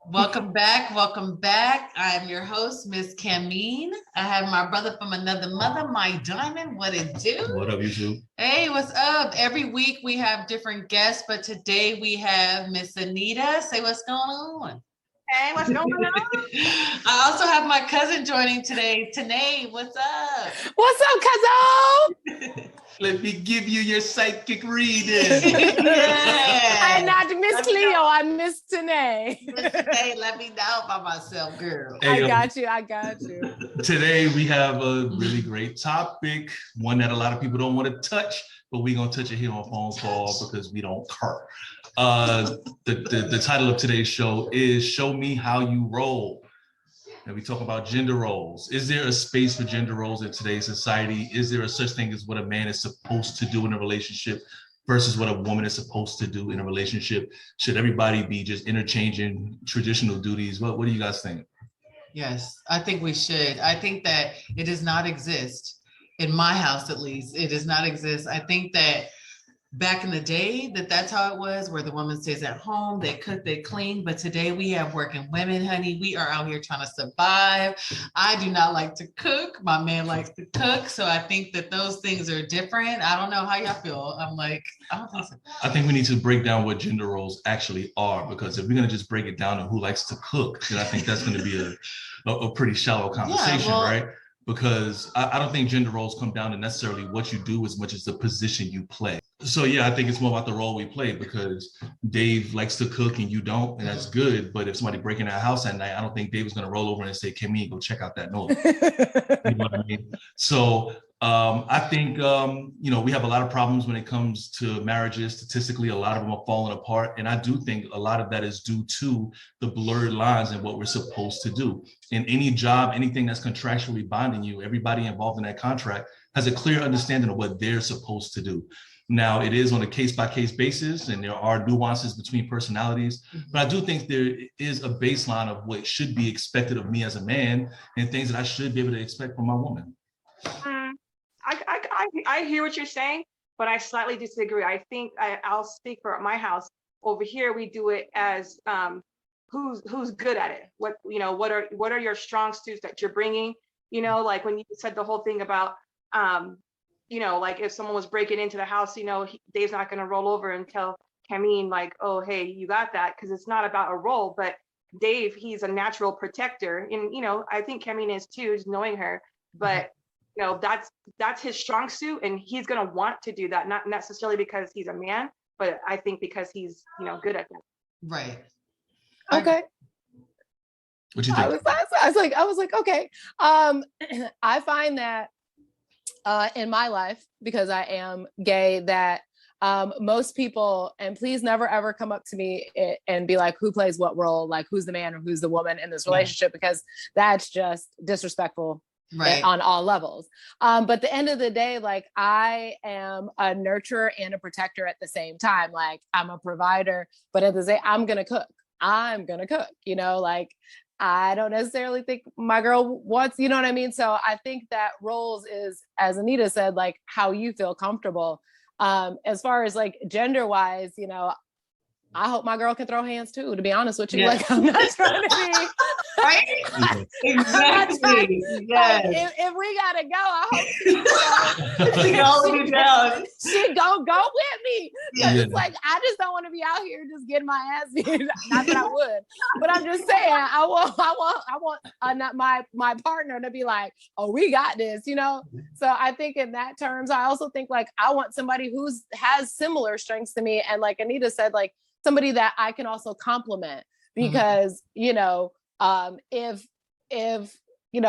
Welcome back. Welcome back. I'm your host, Miss Camene. I have my brother from another mother, my diamond. What it do? What up, YouTube? Hey, what's up? Every week we have different guests, but today we have Miss Anita. Say what's going on. Hey, what's going on? I also have my cousin joining today. Tanae, what's up? What's up, cousin? Let me give you your psychic reading. Yeah. I'm not Miss Cleo, I'm Miss Tanae. Miss Tanae, let me know about myself, girl. Hey, I got you. Today we have a really great topic, one that a lot of people don't want to touch, but we're gonna touch it here on Phone Call because we don't care. The title of today's show is "Show Me How You Roll." And we talk about gender roles. Is there a space for gender roles in today's society? Is there a such thing as what a man is supposed to do in a relationship versus what a woman is supposed to do in a relationship? Should everybody be just interchanging traditional duties? What do you guys think? Yes, I think we should. I think that it does not exist in my house, at least. It does not exist. I think that back in the day that's how it was, where the woman stays at home, they cook, they clean. But today we have working women, honey. We are out here trying to survive. I do not like to cook. My man likes to cook. So I think that those things are different. I don't know how y'all feel. I'm like, I don't think so. I think we need to break down what gender roles actually are, because if we're going to just break it down to who likes to cook, then I think that's going to be a pretty shallow conversation, right? Because I don't think gender roles come down to necessarily what you do as much as the position you play. So yeah, I think it's more about the role we play, because Dave likes to cook and you don't, and that's good. But if somebody breaking our house at night, I don't think Dave is going to roll over and say, "Camene, go check out that note." You know what I mean? So I think we have a lot of problems when it comes to marriages. Statistically, a lot of them are falling apart, and I do think a lot of that is due to the blurred lines in what we're supposed to do. In any job, anything that's contractually binding you, everybody involved in that contract has a clear understanding of what they're supposed to do. Now, it is on a case-by-case basis, and there are nuances between personalities, but I do think there is a baseline of what should be expected of me as a man and things that I should be able to expect from my woman. I hear what you're saying, but I slightly disagree. I think I'll speak for my house. Over here, we do it as who's good at it. What are your strong suits that you're bringing? Like when you said the whole thing about like if someone was breaking into the house, Dave's not going to roll over and tell Camene like, "Oh, hey, you got that," because it's not about a role. But Dave, he's a natural protector, and I think Camene is too, is knowing her. But that's his strong suit, and he's going to want to do that, not necessarily because he's a man, but I think because he's good at that. Right. Okay. What you think? I was like, okay. I find that in my life, because I am gay, that most people, and please never ever come up to me and be like, who plays what role, like who's the man or who's the woman in this relationship, because that's just disrespectful. Right. On all levels. But at the end of the day, like I am a nurturer and a protector at the same time. Like I'm a provider, but at the same, I'm gonna cook. Like I don't necessarily think my girl wants, you know what I mean? So I think that roles is, as Anita said, like how you feel comfortable. As far as like gender wise, I hope my girl can throw hands too, to be honest with you. Yeah. Like I'm not trying to be right. Exactly. Yes. If we gotta go, I hope she go with me. Yeah. It's like I just don't want to be out here just getting my ass beat. Not that I would, but I'm just saying I want not my partner to be like, "Oh, we got this," So I think in that terms, I also think like I want somebody has similar strengths to me, and like Anita said, like somebody that I can also compliment, because if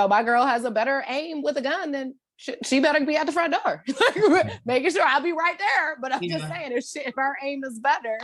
my girl has a better aim with a gun, then she better be at the front door, making sure I'll be right there. But I'm just saying, if her aim is better,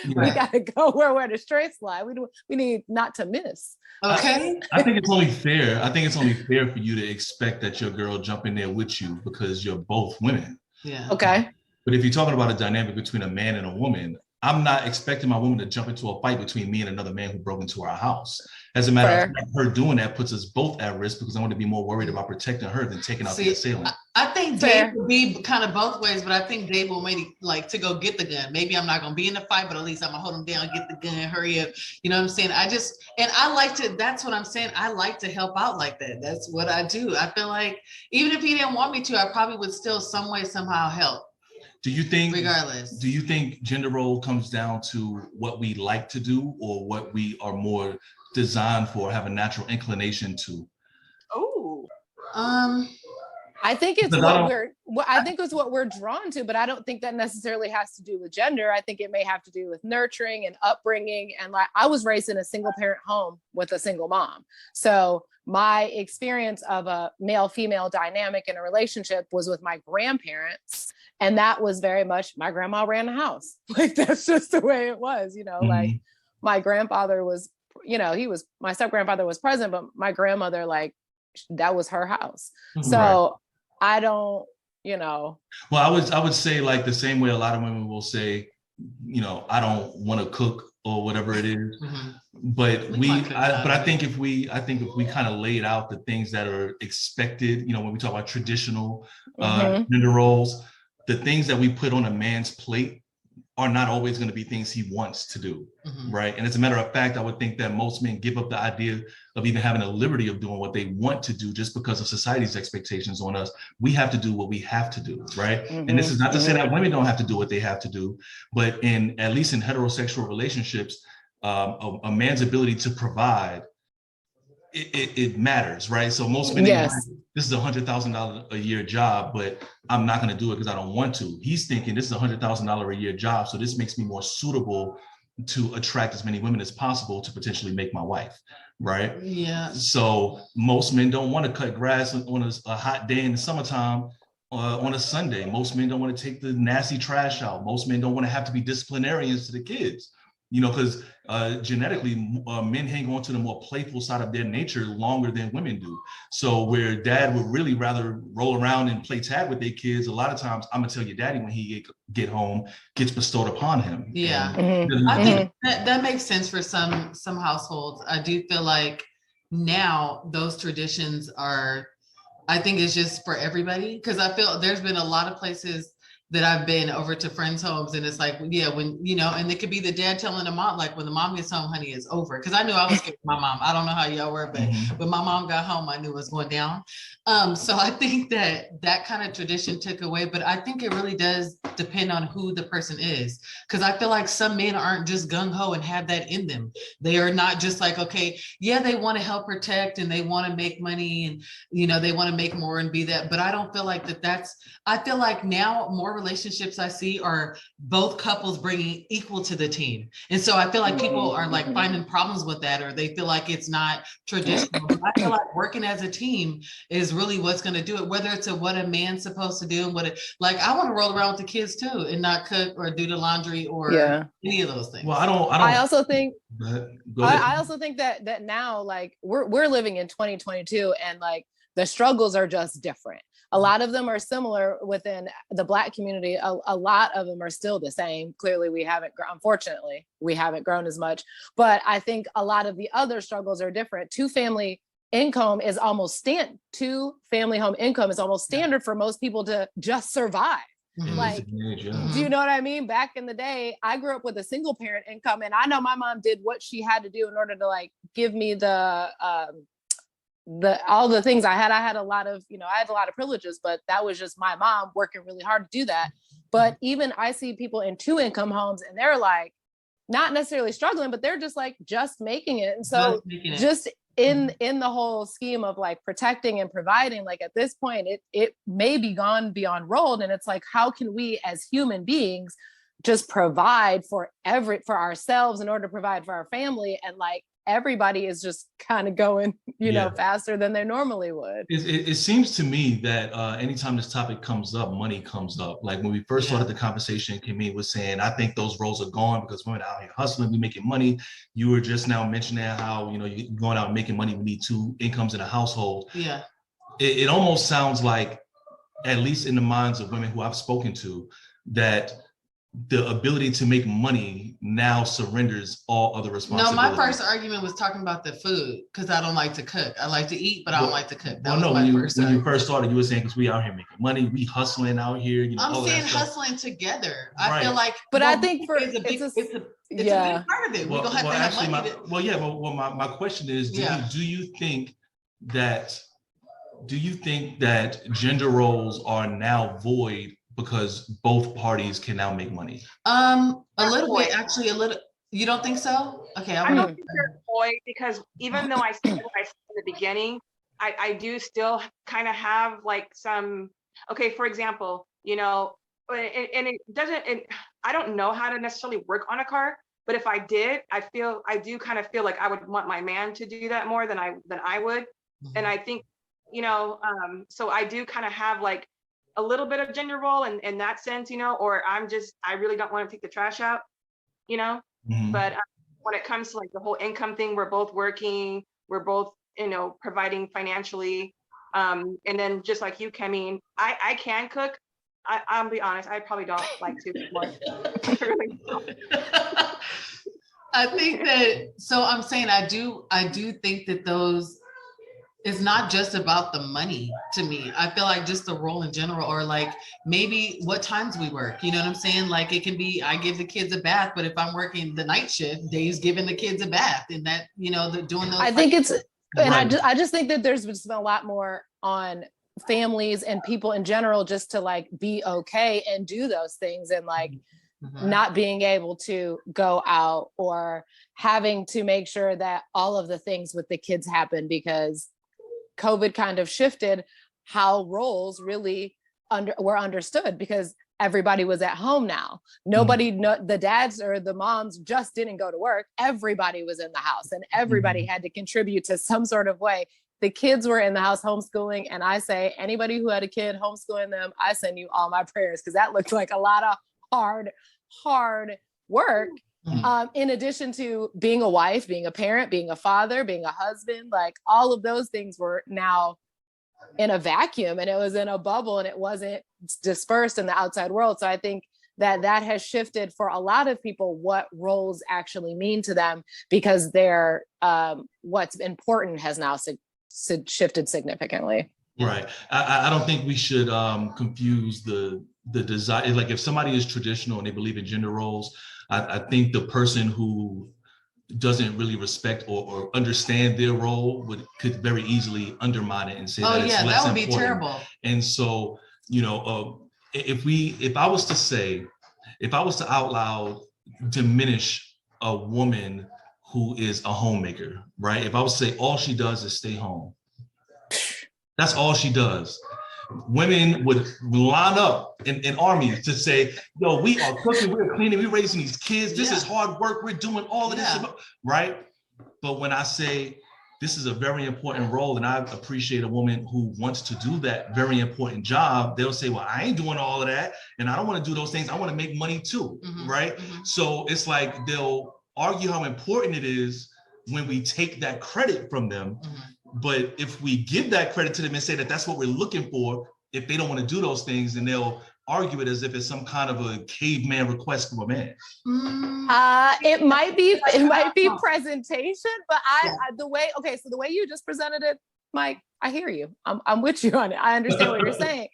we gotta go where the strengths lie. We need not to miss. Okay. I think it's only fair. I think it's only fair for you to expect that your girl jump in there with you because you're both women. Yeah. Okay. But if you're talking about a dynamic between a man and a woman, I'm not expecting my woman to jump into a fight between me and another man who broke into our house. As a matter of fact, her doing that puts us both at risk, because I want to be more worried about protecting her than taking out the assailant. I think Fair. Dave will be kind of both ways, but I think Dave will maybe like to go get the gun. Maybe I'm not gonna be in the fight, but at least I'm gonna hold him down, get the gun, hurry up. You know what I'm saying? And I like to, that's what I'm saying. I like to help out like that. That's what I do. I feel like even if he didn't want me to, I probably would still some way, somehow help. Do you think, regardless, do you think gender role comes down to what we like to do or what we are more designed for, have a natural inclination to? Oh, I think it's I think it's what we're drawn to, but I don't think that necessarily has to do with gender. I think it may have to do with nurturing and upbringing. And like, I was raised in a single parent home with a single mom. So my experience of a male-female dynamic in a relationship was with my grandparents. And that was very much, my grandma ran the house. Like, that's just the way it was, like my grandfather was, my step-grandfather was present, but my grandmother, like, that was her house. So I don't, Well, I would say, like, the same way a lot of women will say, I don't want to cook or whatever it is. But I think if we kind of laid out the things that are expected, when we talk about traditional gender roles, the things that we put on a man's plate are not always going to be things he wants to do, right? And as a matter of fact, I would think that most men give up the idea of even having a liberty of doing what they want to do just because of society's expectations on us. We have to do what we have to do, right? And this is not to say that women don't have to do what they have to do, but at least in heterosexual relationships, a man's ability to provide, it matters, right? So most men, this is a $100,000 a year job, but I'm not going to do it because I don't want to. He's thinking this is a $100,000 a year job, so this makes me more suitable to attract as many women as possible to potentially make my wife, right? Yeah. So most men don't want to cut grass on a hot day in the summertime. On a Sunday, most men don't want to take the nasty trash out. Most men don't want to have to be disciplinarians to the kids. Because genetically, men hang on to the more playful side of their nature longer than women do. So where dad would really rather roll around and play tag with their kids, a lot of times, I'm gonna tell your daddy when he get home, gets bestowed upon him. Yeah, I think that makes sense for some households. I do feel like now those traditions are, I think it's just for everybody, because I feel there's been a lot of places that I've been over to friends' homes, and it's like, when, and it could be the dad telling the mom, like, when the mom gets home, honey, it's over. Because I knew I was scared of my mom. I don't know how y'all were, but when my mom got home, I knew it was going down. So I think that kind of tradition took away, but I think it really does depend on who the person is. Because I feel like some men aren't just gung-ho and have that in them. They are not just like, okay, yeah, they want to help protect and they want to make money and, they want to make more and be that. But I don't feel like I feel like now more relationships I see are both couples bringing equal to the team. And so I feel like people are like finding problems with that, or they feel like it's not traditional. But I feel like working as a team is really what's going to do it, whether it's what a man's supposed to do and like, I want to roll around with the kids too and not cook or do the laundry or any of those things. Well, I also think that now, like, we're living in 2022 and like the struggles are just different. A lot of them are similar within the Black community. A lot of them are still the same. Clearly, unfortunately, we haven't grown as much. But I think a lot of the other struggles are different. Two-family home income is almost standard for most people to just survive. Like, do you know what I mean? Back in the day, I grew up with a single parent income, and I know my mom did what she had to do in order to like give me all the things I had a lot of, I had a lot of privileges, but that was just my mom working really hard to do that. But even I see people in 2-income homes and they're like, not necessarily struggling, but they're just like, just making it. And so just in the whole scheme of like protecting and providing, like at this point, it may be gone beyond rolled. And it's like, how can we as human beings just provide for ourselves in order to provide for our family? And like, everybody is just kind of going, faster than they normally would. It seems to me that anytime this topic comes up, money comes up. Like when we first started the conversation, Camene was saying, I think those roles are gone because women out here hustling, we making money. You were just now mentioning how, you're going out and making money, we need 2 incomes in a household. Yeah. It almost sounds like, at least in the minds of women who I've spoken to, that the ability to make money now surrenders all other No, responsibilities. my first argument was talking about the food because I don't like to cook. I like to eat, but I don't like to cook. That Well, was no, my when first you argument. first started, you were saying because we out here making money, we hustling out here, you know. I'm all of saying that stuff. hustling together. I Right. feel like, But I well, think for it's a big, it's a big part of it. We're Well, gonna have well, to have actually, money. my question is, Yeah. do you think that gender roles are now void because both parties can now make money? A little bit, actually, a little. You don't think so? Okay, I don't think they're void because even though I said what I said in the beginning, I do still kind of have like some, okay, for example, you know, and it doesn't, I don't know how to necessarily work on a car, but if I did, I do kind of feel like I would want my man to do that more than I would. And I think, you know, so I do kind of have like a little bit of gender role in that sense, you know, or I really don't want to take the trash out, you know. Mhm. But when it comes to like the whole income thing, we're both working, we're both, you know, providing financially. And then just like you, Camene, I can cook. I'll be honest, I probably don't like to more. I really don't. I think that, so I'm saying I do think that those, it's not just about the money to me. I feel like just the role in general, or like maybe what times we work, you know what I'm saying? Like it can be, I give the kids a bath, but if I'm working the night shift, Dave's giving the kids a bath, and that, you know, they're doing those. I think it's, and Right. I just think that there's just been a lot more on families and people in general just to like be okay and do those things, and like not being able to go out or having to make sure that all of the things with the kids happen, because COVID kind of shifted how roles really were understood, because everybody was at home now. Nobody, the dads or the moms just didn't go to work. Everybody was in the house and everybody had to contribute to some sort of way. The kids were in the house homeschooling. And I say, anybody who had a kid homeschooling them, I send you all my prayers, because that looked like a lot of hard work. In addition to being a wife, being a parent, being a father, being a husband, like all of those things were now in a vacuum, and it was in a bubble, and it wasn't dispersed in the outside world. So I think that has shifted for a lot of people what roles actually mean to them, because their what's important has now shifted significantly. Right. I don't think we should confuse the desire. Like if somebody is traditional and they believe in gender roles, I think the person who doesn't really respect or understand their role could very easily undermine it and say that it's less that would important. be terrible. And so, you know, if I was to out loud diminish a woman who is a homemaker, right? If I was to say all she does is stay home, that's all she does. Women would line up in armies to say, yo, we are cooking, we're cleaning, we're raising these kids. This is hard work. We're doing all of this, right? But when I say this is a very important role and I appreciate a woman who wants to do that very important job, they'll say, well, I ain't doing all of that. And I don't want to do those things. I want to make money too, right? So it's like they'll argue how important it is when we take that credit from them. But if we give that credit to them and say that that's what we're looking for, if they don't want to do those things, then they'll argue it as if it's some kind of a caveman request from a man. It might be presentation, but the way you just presented it, Mike, I hear you. I'm with you on it. I understand what you're saying,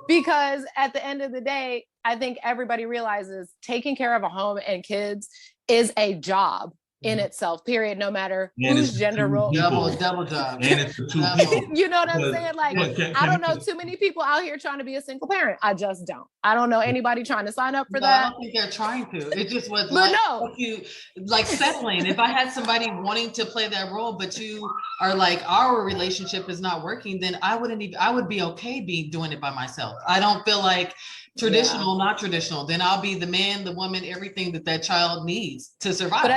because at the end of the day, I think everybody realizes taking care of a home and kids is a job in itself, period, no matter whose gender role. Double job. And it's the two people. You know what I'm saying? Like, I don't know too many people out here trying to be a single parent. I just don't. I don't know anybody trying to sign up for that. I don't think they're trying to. It just was like settling. If I had somebody wanting to play that role, but you are like, our relationship is not working, then I would be okay doing it by myself. I don't feel like traditional, not traditional. Then I'll be the man, the woman, everything that child needs to survive. But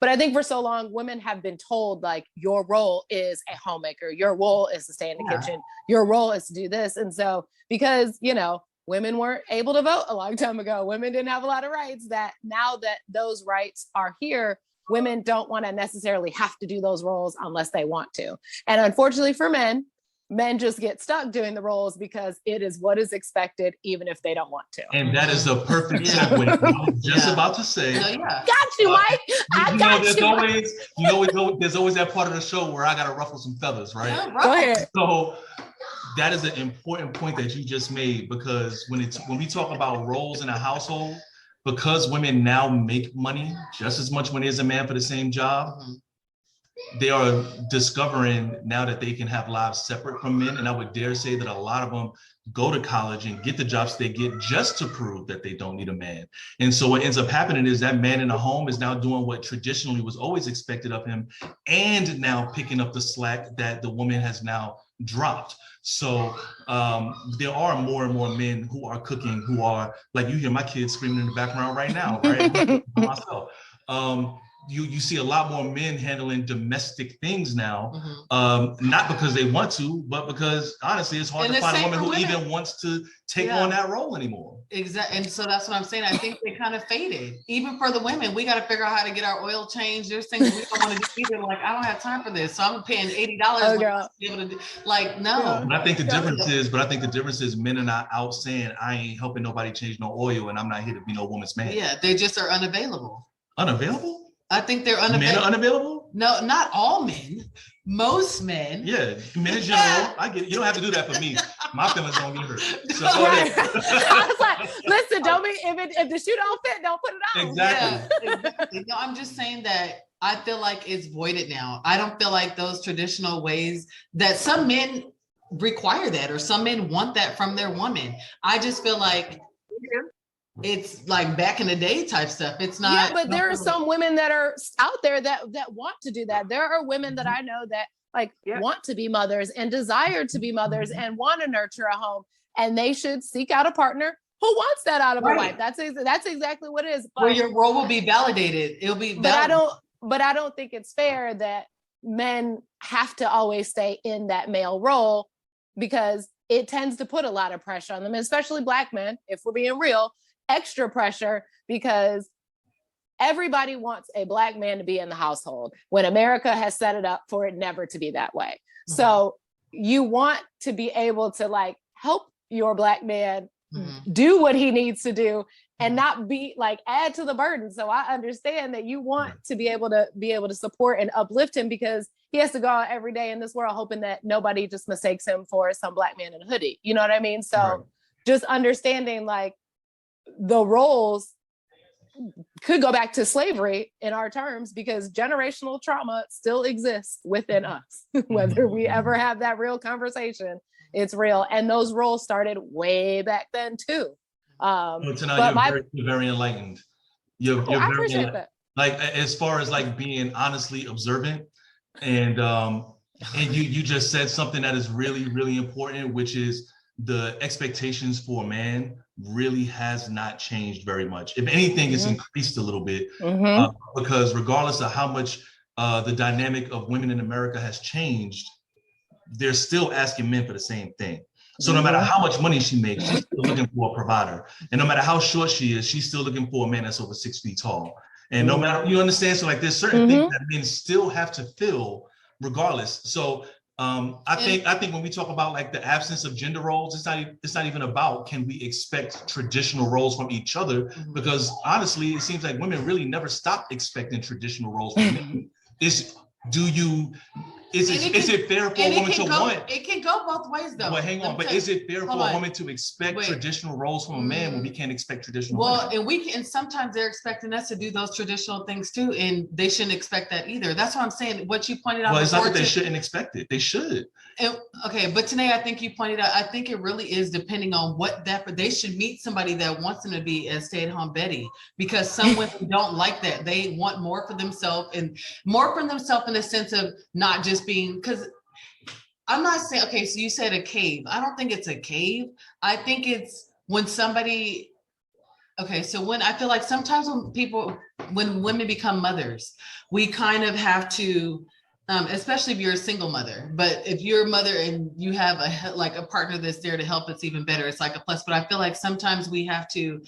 I think for so long, women have been told, like, your role is a homemaker. Your role is to stay in the kitchen. Your role is to do this. And so, because, you know, women weren't able to vote a long time ago, women didn't have a lot of rights, that now that those rights are here, women don't want to necessarily have to do those roles unless they want to. And unfortunately for men men just get stuck doing the roles because it is what is expected, even if they don't want to. And that is the perfect segue. I was just about to say. No, yeah. Got you, Mike. I got you. There's always that part of the show where I gotta ruffle some feathers, right? Go ahead. So that is an important point that you just made, because when we talk about roles in a household, because women now make money just as much money as a man for the same job, they are discovering now that they can have lives separate from men. And I would dare say that a lot of them go to college and get the jobs they get just to prove that they don't need a man. And so what ends up happening is that man in the home is now doing what traditionally was always expected of him, and now picking up the slack that the woman has now dropped. So there are more and more men who are cooking, who are, like, you hear my kids screaming in the background right now, right? Myself. You see a lot more men handling domestic things now, not because they want to, but because honestly, it's hard to find a woman who even wants to take on that role anymore. Exactly. And so that's what I'm saying. I think they kind of faded. Even for the women, we got to figure out how to get our oil changed. There's things we don't want to do either. Like, I don't have time for this, so I'm paying $80 to be able to do. Like, no. But I think the difference is men are not out saying, I ain't helping nobody change no oil, and I'm not here to be no woman's man. Yeah, they just are unavailable. Unavailable? I think they're unavailable. Men are unavailable? No, not all men. Most men. Yeah, men in general. I get it. You don't have to do that for me. My feelings don't get hurt. So I was like, listen, don't be, if the shoe don't fit, don't put it on. Exactly. Yeah, exactly. No, I'm just saying that I feel like it's voided now. I don't feel like those traditional ways that some men require that, or some men want that from their woman. I just feel like it's like back in the day type stuff. It's not. Yeah, but there are some women that are out there that want to do that. There are women that I know that want to be mothers and desire to be mothers and want to nurture a home, and they should seek out a partner who wants that out of a wife. That's exactly what it is. But, where your role will be validated. It'll be validated. But I don't think it's fair that men have to always stay in that male role, because it tends to put a lot of pressure on them, especially Black men, if we're being real. Extra pressure, because everybody wants a Black man to be in the household when America has set it up for it never to be that way. So you want to be able to help your Black man do what he needs to do and not be add to the burden. So I understand that you want to be able to support and uplift him, because he has to go out every day in this world hoping that nobody just mistakes him for some Black man in a hoodie. You know what I mean? So just understanding the roles could go back to slavery in our terms, because generational trauma still exists within us. Whether we ever have that real conversation, it's real. And those roles started way back then too. Tonight, you're very enlightened. You're I very appreciate that. As far as being honestly observant, and you just said something that is really, really important, which is the expectations for a man really has not changed very much. If anything, it's increased a little bit, because regardless of how much the dynamic of women in America has changed, they're still asking men for the same thing. So no matter how much money she makes, she's still looking for a provider. And no matter how short she is, she's still looking for a man that's over 6 feet tall. And no matter, you understand? So there's certain things that men still have to fill regardless. So I think when we talk about the absence of gender roles, it's not even about can we expect traditional roles from each other, because honestly, it seems like women really never stop expecting traditional roles from men. Is it fair for a woman to want? It can go both ways though. But hang on, but is it fair for a woman to expect traditional roles from a man when we can't expect traditional? Well, and sometimes they're expecting us to do those traditional things too, and they shouldn't expect that either. That's what I'm saying. What you pointed out. Well, it's not that they shouldn't expect it. They should. Okay, but today I think you pointed out, I think it really is depending on they should meet somebody that wants them to be a stay-at-home Betty, because some women don't like that. They want more for themselves, and more for themselves in the sense of not just being, because I'm not saying, okay, so you said a cave. I don't think it's a cave. I think it's when somebody, okay, so when I feel like sometimes when women become mothers, we kind of have to, especially if you're a single mother, but if you're a mother and you have a partner that's there to help, it's even better. It's like a plus. But I feel like sometimes we have to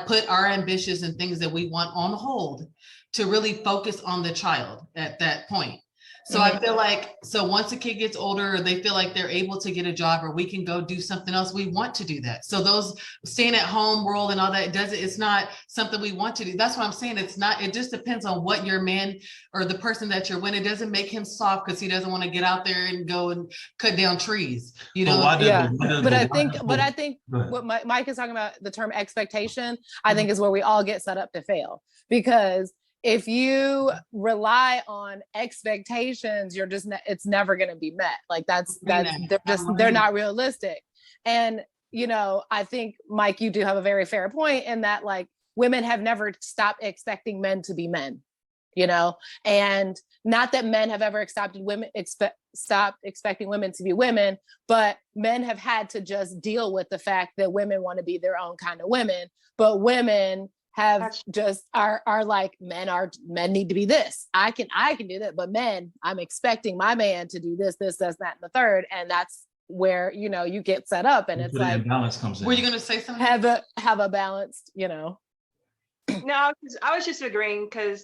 put our ambitions and things that we want on hold to really focus on the child at that point. So I feel like, so once a kid gets older, or they feel like they're able to get a job, or we can go do something else, we want to do that. So those staying at home world and all that it's not something we want to do. That's what I'm saying. It's not, it just depends on what your man or the person that you're with. It doesn't make him soft because he doesn't want to get out there and go and cut down trees, you know? But I think what Mike is talking about, the term expectation, I think is where we all get set up to fail. Because if you rely on expectations, you're just, it's never going to be met. Like they're not realistic. And, you know, I think, Mike, you do have a very fair point in that, like, women have never stopped expecting men to be men, you know, and not that men have ever stopped expecting women to be women, but men have had to just deal with the fact that women want to be their own kind of women, but women have just are like, men need to be this. I can do that, but men, I'm expecting my man to do this, that, and the third, and that's where, you know, you get set up, and it's like, balance comes in. Were you going to say something? Have a balanced, you know. No, I was just agreeing, because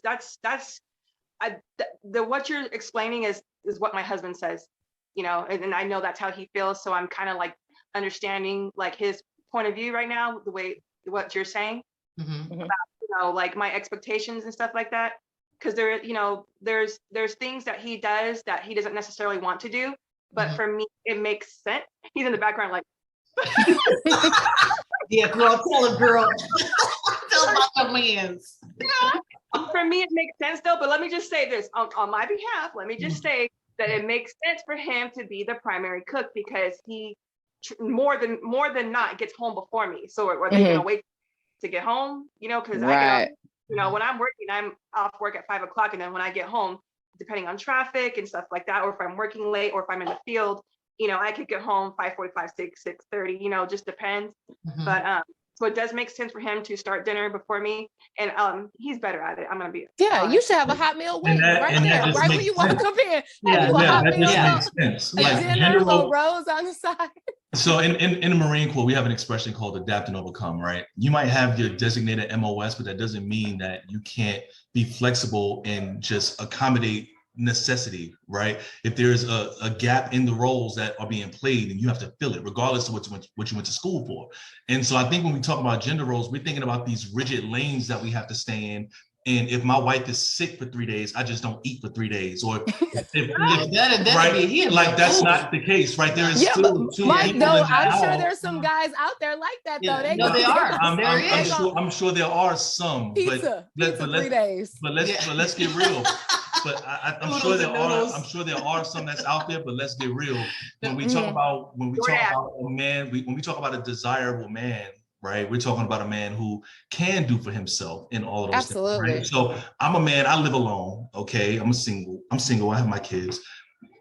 what you're explaining is what my husband says, you know, and I know that's how he feels. So I'm kind of like understanding like his point of view right now, what you're saying. Mm-hmm. About, you know, like my expectations and stuff like that. Because there, you know, there's things that he does that he doesn't necessarily want to do, but for me, it makes sense. He's in the background like, yeah, girl, tell him, girl. Tell him about the mans. For me, it makes sense though. But let me just say this on my behalf. Let me just say that it makes sense for him to be the primary cook, because he more than not gets home before me. So are they gonna wait to get home, you know, because I get off, you know, when I'm working, I'm off work at 5 o'clock. And then when I get home, depending on traffic and stuff like that, or if I'm working late, or if I'm in the field, you know, I could get home 5:45, 6:30, you know, just depends. But so it does make sense for him to start dinner before me. And he's better at it. I'm gonna be honest. You should have a hot meal waiting right there, right when you walk up in. Makes sense. Like dinner, little rose on the side. So in the Marine Corps, we have an expression called adapt and overcome, right? You might have your designated MOS, but that doesn't mean that you can't be flexible and just accommodate necessity, right? If there's a gap in the roles that are being played, and you have to fill it regardless of what you went to school for. And so I think when we talk about gender roles, we're thinking about these rigid lanes that we have to stay in. And if my wife is sick for 3 days, I just don't eat for 3 days. Or right, that's not the case, right? There is still two Mike, people though, in the I'm house. sure there's some guys out there like that, though. They are. I'm sure there are some. Pizza 3 days. But let's get real. But I'm sure there are some that's out there. But let's get real. When we talk about a man, when we talk about a desirable man, right? We're talking about a man who can do for himself in all of those Absolutely. things. Right? So I'm a man, I live alone, okay? I'm single, I have my kids.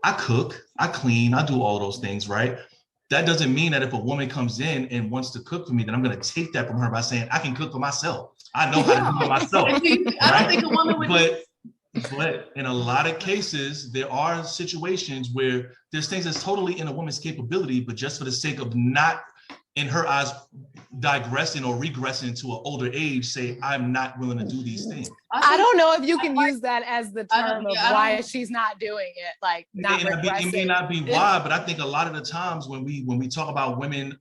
I cook, I clean, I do all those things, right? That doesn't mean that if a woman comes in and wants to cook for me, then I'm gonna take that from her by saying, I can cook for myself. I know how to do it myself. I don't think a woman would. But in a lot of cases, there are situations where there's things that's totally in a woman's capability, but just for the sake of not, in her eyes, digressing or regressing to an older age, say, I'm not willing to do these things. I don't know if you can use that as the term of why she's not doing it, like not regressing. It may not be why, but I think a lot of the times when we talk about women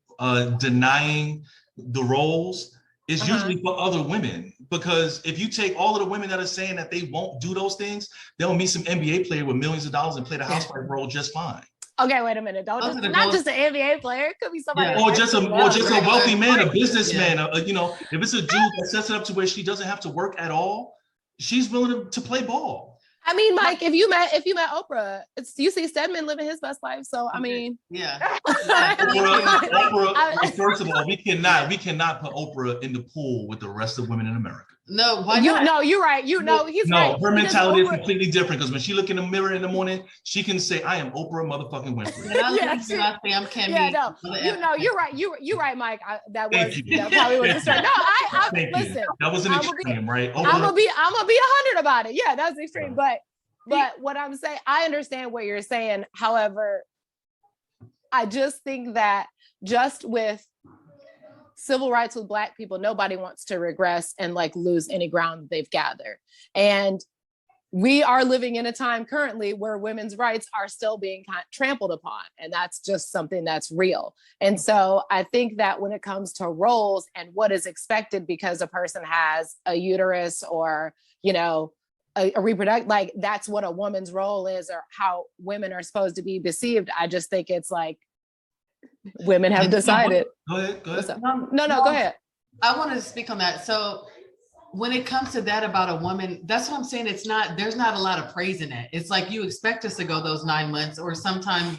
denying the roles, it's usually for other women. Because if you take all of the women that are saying that they won't do those things, they'll meet some NBA player with millions of dollars and play the housewife role just fine. Okay, wait a minute. Not just an NBA player. It could be somebody. Or just a wealthy man, a businessman. You know, if it's a dude that sets it up to where she doesn't have to work at all, she's willing to play ball. I mean, Mike, if you met Oprah, you see Stedman living his best life. So I mean, Oprah, first of all, we cannot put Oprah in the pool with the rest of women in America. No, why not? No, you're right. He's right. Her mentality is completely different, because when she look in the mirror in the morning, she can say, I am Oprah motherfucking Winfrey. I'm Camene. You're right. You're right, Mike. That probably was a stretch. No, I listen. That was an extreme, right? I'm gonna be 100 about it. Yeah, that's extreme. But what I'm saying, I understand what you're saying. However, I just think that just with civil rights with Black people, nobody wants to regress and like lose any ground they've gathered. And we are living in a time currently where women's rights are still being trampled upon. And that's just something that's real. And so I think that when it comes to roles and what is expected because a person has a uterus or, you know, a reproductive, like that's what a woman's role is or how women are supposed to be perceived. I just think it's like women have decided. Go ahead. No, go ahead. I wanted to speak on that. So when it comes to that about a woman, that's what I'm saying. There's not a lot of praise in it. It's like you expect us to go those 9 months or sometimes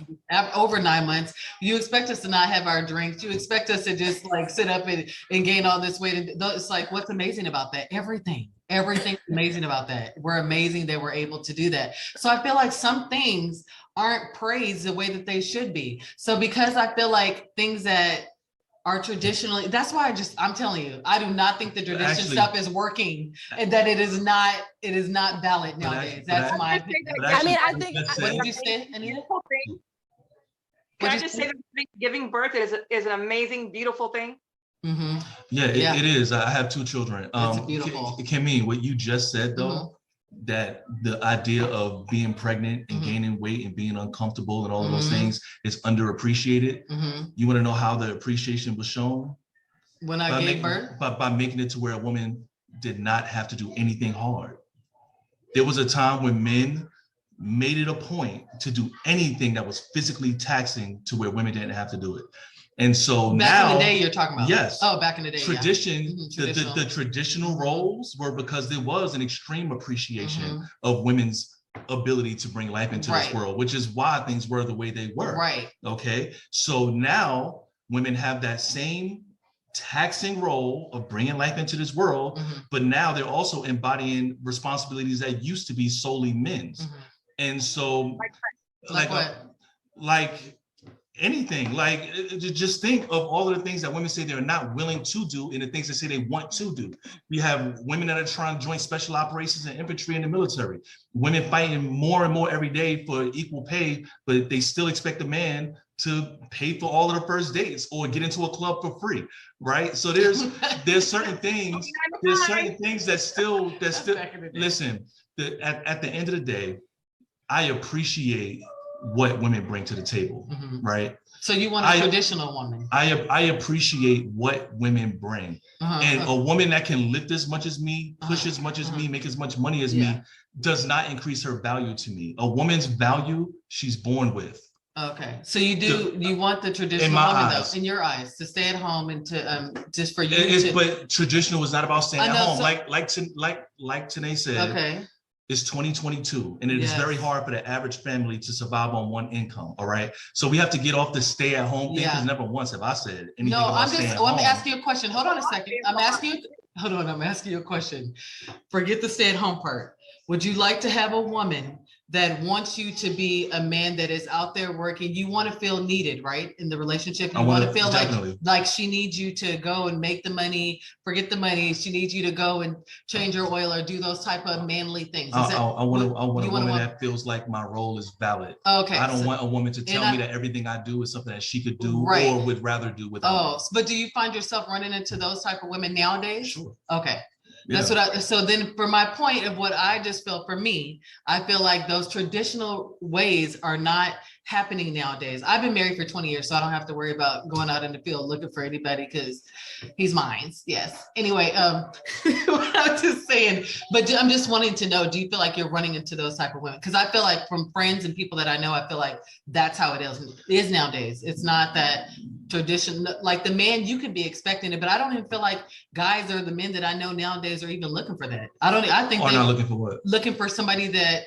over 9 months. You expect us to not have our drinks. You expect us to just like sit up and gain all this weight. And it's like, what's amazing about that? Everything's amazing about that. We're amazing that we're able to do that. So I feel like some things aren't praised the way that they should be. So because I feel like things that are traditionally, that's why I'm telling you, I do not think the tradition stuff is working and that it is not valid nowadays. That's my opinion. I mean, I think, what did you say, Anita? Can I just say that giving birth is an amazing, beautiful thing? Mm-hmm. Yeah, it is. I have 2 children. It's beautiful. Camene, what you just said though, that the idea of being pregnant and gaining weight and being uncomfortable and all of those things is underappreciated. You want to know how the appreciation was shown? When I gave birth? By making it to where a woman did not have to do anything hard. There was a time when men made it a point to do anything that was physically taxing to where women didn't have to do it. And so back in the day you're talking about. Yes. Oh, back in the day. Tradition, the traditional roles were because there was an extreme appreciation of women's ability to bring life into this world, which is why things were the way they were. Right. Okay. So now women have that same taxing role of bringing life into this world, but now they're also embodying responsibilities that used to be solely men's. And so like anything, like just think of all of the things that women say they're not willing to do and the things they say they want to do. We have women that are trying to join special operations and infantry in the military. Women fighting more and more every day for equal pay, but they still expect a man to pay for all of the first dates or get into a club for free, right? So there's certain things, that still listen, at the end of the day, I appreciate what women bring to the table, right? So you want a traditional woman? I appreciate what women bring. And a woman that can lift as much as me, push as much as me, make as much money as me, does not increase her value to me. A woman's value, she's born with. Okay, so you want the traditional woman though, in your eyes, to stay at home and to just for you. But traditional is not about staying at home. Like Tanae said. Okay. It's 2022, and it is very hard for the average family to survive on one income. All right, so we have to get off the stay-at-home thing because never once have I said anything. No, I'm asking you a question. Hold on a second. I'm asking you a question. Forget the stay-at-home part. Would you like to have a woman that wants you to be a man that is out there working? You want to feel needed, right? In the relationship, you want to feel like she needs you to go and make the money, forget the money. She needs you to go and change your oil or do those type of manly things. I want a woman that feels like my role is valid. Okay. I don't want a woman to tell me that everything I do is something that she could do or would rather do without me. But do you find yourself running into those type of women nowadays? Sure. Okay. That's so then for my point of what I just felt for me, I feel like those traditional ways are not happening nowadays. I've been married for 20 years, so I don't have to worry about going out in the field looking for anybody because he's mine. Yes. Anyway, what I was just saying, but I'm just wanting to know, do you feel like you're running into those type of women? Because I feel like from friends and people that I know, I feel like that's how it is nowadays. It's not that tradition, like the man you could be expecting it, but I don't even feel like guys or the men that I know nowadays are even looking for that. I think they're not looking for what? Looking for somebody that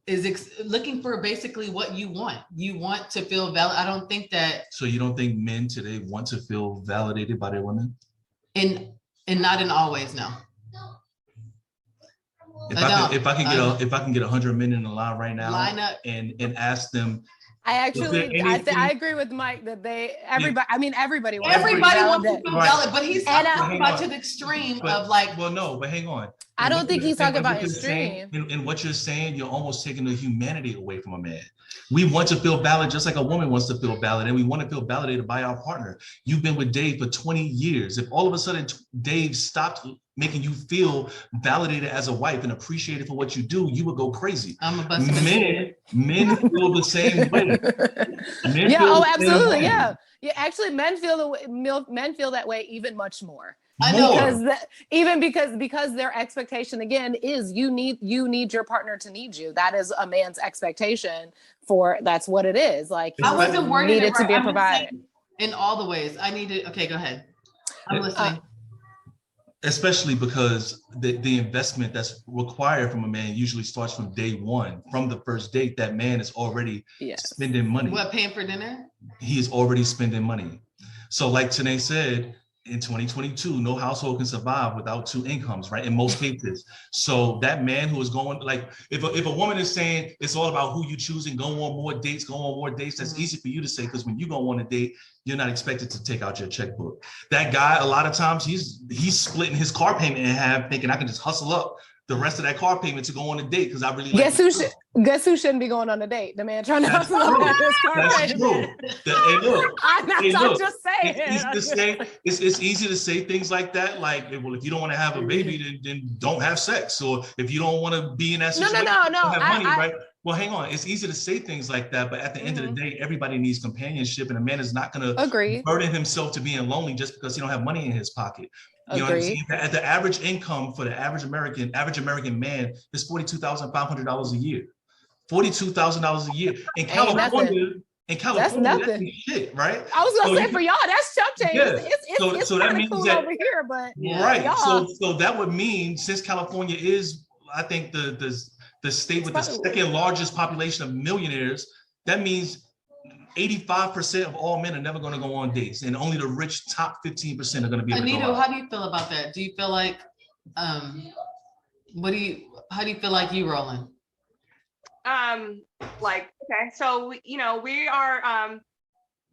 is looking for basically what you want. You want to feel valid. I don't think that. So you don't think men today want to feel validated by their women? And not in all ways, no. If I can get 100 men in the line right now, line up and ask them. I agree with Mike that everybody wants to feel valid, but he's talking about to the extreme of like. Well, no, but hang on. I don't think he's talking about what you're saying- extreme. in what you're saying, you're almost taking the humanity away from a man. We want to feel valid just like a woman wants to feel valid, and we want to feel validated by our partner. You've been with Dave for 20 years. If all of a sudden Dave stopped making you feel validated as a wife and appreciated for what you do, you would go crazy. I'm a bust. Men feel the same way. Men Yeah, feel oh, the same absolutely. way. Yeah. Yeah, actually men feel that way even much more. I know. Because their expectation again is you need your partner to need you. That is a man's expectation that's what it is. Like I wasn't wording needed it right. to be I'm just provided. saying in all the ways. I needed. Okay, go ahead. I'm listening. Especially because the investment that's required from a man usually starts from day one. From the first date, that man is already spending money. What, paying for dinner? He is already spending money. So like Tanae said, in 2022, no household can survive without two incomes, right? In most cases. So that man who is going, like, if a woman is saying it's all about who you choose and go on more dates, that's easy for you to say, because when you go on a date, you're not expected to take out your checkbook. That guy, a lot of times, he's splitting his car payment in half, thinking I can just hustle up the rest of that car payment to go on a date because I really like. Guess who shouldn't be going on a date? The man trying to hustle up his car That's payment. true. Hey, look. I'm just saying. It's easy to say things like that. Like, well, if you don't want to have a baby, then don't have sex. Or if you don't want to be in that situation, no. don't have money, right? Well, hang on. It's easy to say things like that, but at the end of the day, everybody needs companionship, and a man is not going to burden himself to being lonely just because he don't have money in his pocket. You know what I'm saying? At the average income for the average American man is $42,500 a year. $42,000 a year in California. That's nothing. Shit, right? I was gonna say for y'all, that's chump change. Yeah. It's so that means cool that over here, but right. So that would mean, since California is, I think, the state with the second largest population of millionaires, that means 85% of all men are never going to go on dates, and only the rich top 15% are going to be able to go out. How do you feel about that? Do you feel like, how do you feel like you rolling? Okay, so we are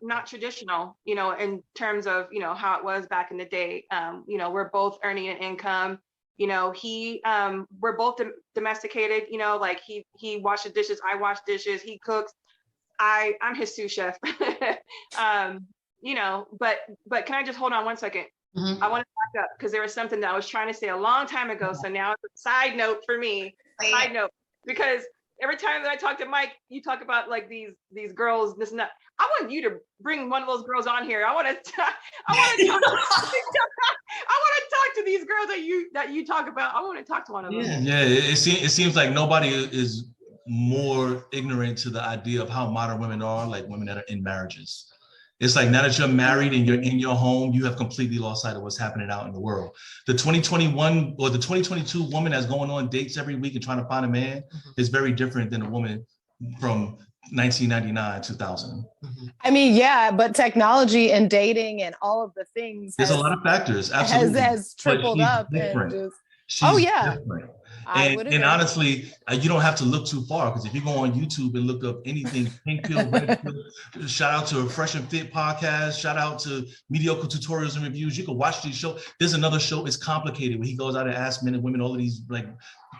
not traditional, in terms of how it was back in the day. We're both earning an income. We're both domesticated. Like he washes dishes, I wash dishes, he cooks. I'm his sous chef. But can I just hold on 1 second? Mm-hmm. I want to back up because there was something that I was trying to say a long time ago. So now it's a side note for me. Side note, because every time that I talk to Mike, you talk about like these girls, this and that. I want you to bring one of those girls on here. I want to talk to these girls that you talk about. I want to talk to one of them. Yeah. It seems like nobody is more ignorant to the idea of how modern women are, like women that are in marriages. It's like now that you're married and you're in your home, you have completely lost sight of what's happening out in the world. The 2021 or the 2022 woman that's going on dates every week and trying to find a man is very different than a woman from 1999, 2000. I mean, yeah, but technology and dating and all of the things. There's a lot of factors. Absolutely. Has tripled up different. and just. She's different. And honestly, you don't have to look too far, because if you go on YouTube and look up anything, pink pill, red pill, shout out to a Fresh and Fit podcast, shout out to Mediocre Tutorials and Reviews. You can watch these shows. There's another show, It's Complicated, where he goes out and asks men and women all of these like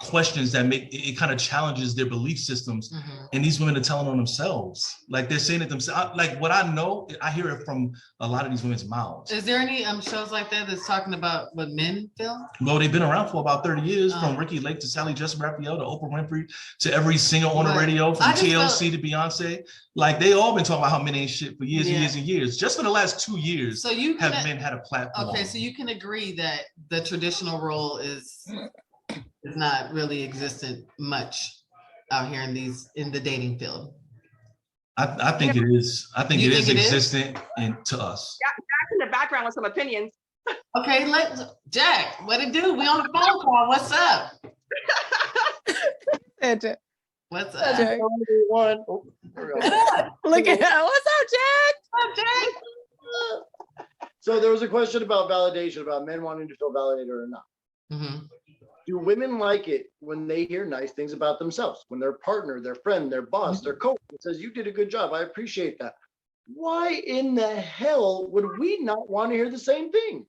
questions that make it kind of challenges their belief systems. And these women are telling on themselves. Like they're saying it themselves. Like what I know, I hear it from a lot of these women's mouths. Is there any shows like that that's talking about what men feel? Well, they've been around for about 30 years, from Ricky Lake to Sally Jessy Raphael to Oprah Winfrey to every singer on the radio, from TLC to Beyonce. Like they all been talking about how men ain't shit for years and years and years. Just for the last 2 years, so you have men had a platform. Okay, so you can agree that the traditional role is not really existent much out here in the dating field. I think it is. I think it is existent to us. Jack's in the background with some opinions. Okay, Jack, what it do? We on the phone call. What's up? What's up? Jack. Look at that. What's up, Jack? What's up, Jack? So there was a question about validation, about men wanting to feel validated or not. Do women like it when they hear nice things about themselves? When their partner, their friend, their boss, their coach says, "You did a good job. I appreciate that." Why in the hell would we not want to hear the same thing?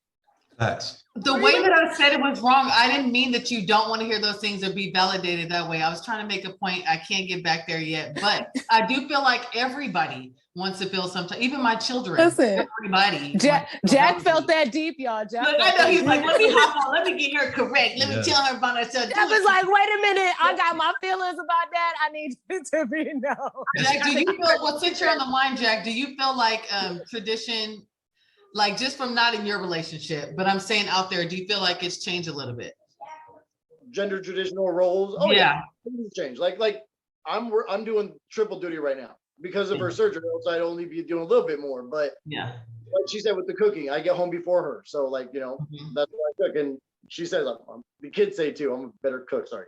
Facts. The way that I said it was wrong. I didn't mean that you don't want to hear those things or be validated that way. I was trying to make a point. I can't get back there yet, but I do feel like everybody wants to feel something, even my children. Listen, Everybody. Jack felt that deep, y'all. Jack Look, I know he's like, let me hop on, let me get her correct. Let me Yeah. tell her about herself. Jack was like, wait a minute, I got my feelings about that. I need you to be known. Jack, do you feel, well, since you're on the line, Jack, do you feel like tradition, like just from not in your relationship, but I'm saying out there, do you feel like it's changed a little bit? Gender traditional roles. Oh Yeah. things change. Like I'm doing triple duty right now because of her surgery. Else I'd only be doing a little bit more. But Yeah. like she said with the cooking, I get home before her. So like, you know, that's what I cook. And she says, the kids say too, I'm a better cook. Sorry.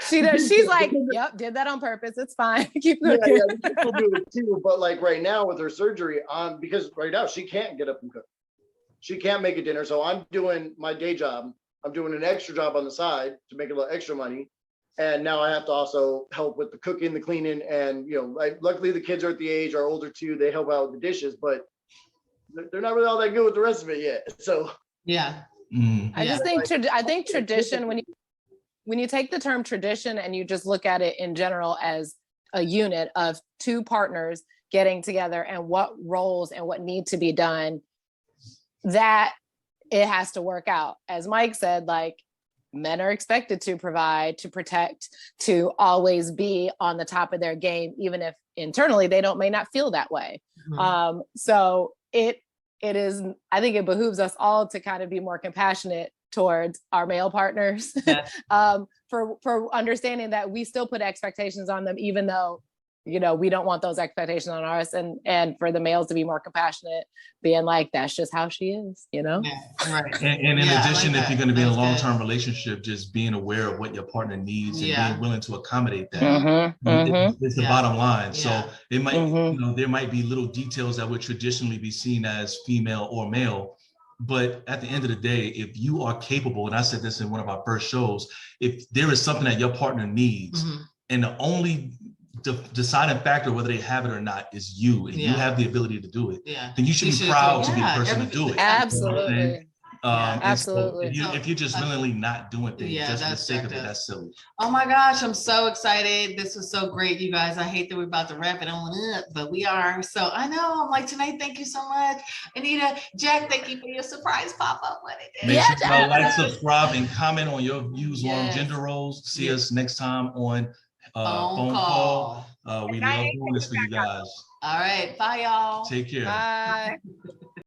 She does. She's like, yep, did that on purpose. It's fine. Keep Yeah, cooking. yeah, people do it too. But like right now with her surgery, because right now she can't get up and cook. She can't make a dinner. So I'm doing my day job. I'm doing an extra job on the side to make a little extra money. And now I have to also help with the cooking, the cleaning, and you know, luckily the kids are at the age, are older too. They help out with the dishes, but they're not really all that good with the rest of it yet. So Yeah. I just think I think tradition, when you take the term tradition and you just look at it in general as a unit of two partners getting together and what roles and what need to be done, that it has to work out. As Mike said, like men are expected to provide, to protect, to always be on the top of their game, even if internally they may not feel that way. So it is, I think it behooves us all to kind of be more compassionate towards our male partners, for understanding that we still put expectations on them, even though, you know, we don't want those expectations on us, and for the males to be more compassionate, being like, that's just how she is, you know? Yeah, right. And in Yeah, I addition, like if you're that. going to be in a That's good. long-term relationship, just being aware of what your partner needs and being willing to accommodate that. It's the bottom line. Yeah. So it might, you know, there might be little details that would traditionally be seen as female or male. But at the end of the day, if you are capable, and I said this in one of our first shows, if there is something that your partner needs, and the only deciding factor whether they have it or not is you, and you have the ability to do it, then you should be proud to be the person to do it. Absolutely. Absolutely. So if you're just willingly not doing things just for the sake of it, that's silly. Oh my gosh, I'm so excited. This was so great, you guys. I hate that we're about to wrap it on up, but we are. So I know, I'm like, tonight, thank you so much. Anita, Jack, thank you for your surprise pop-up. Make sure y'all like, subscribe, and comment on your views on gender roles. See us next time on phone call. We love doing this for you guys. All right, bye y'all. Take care. Bye.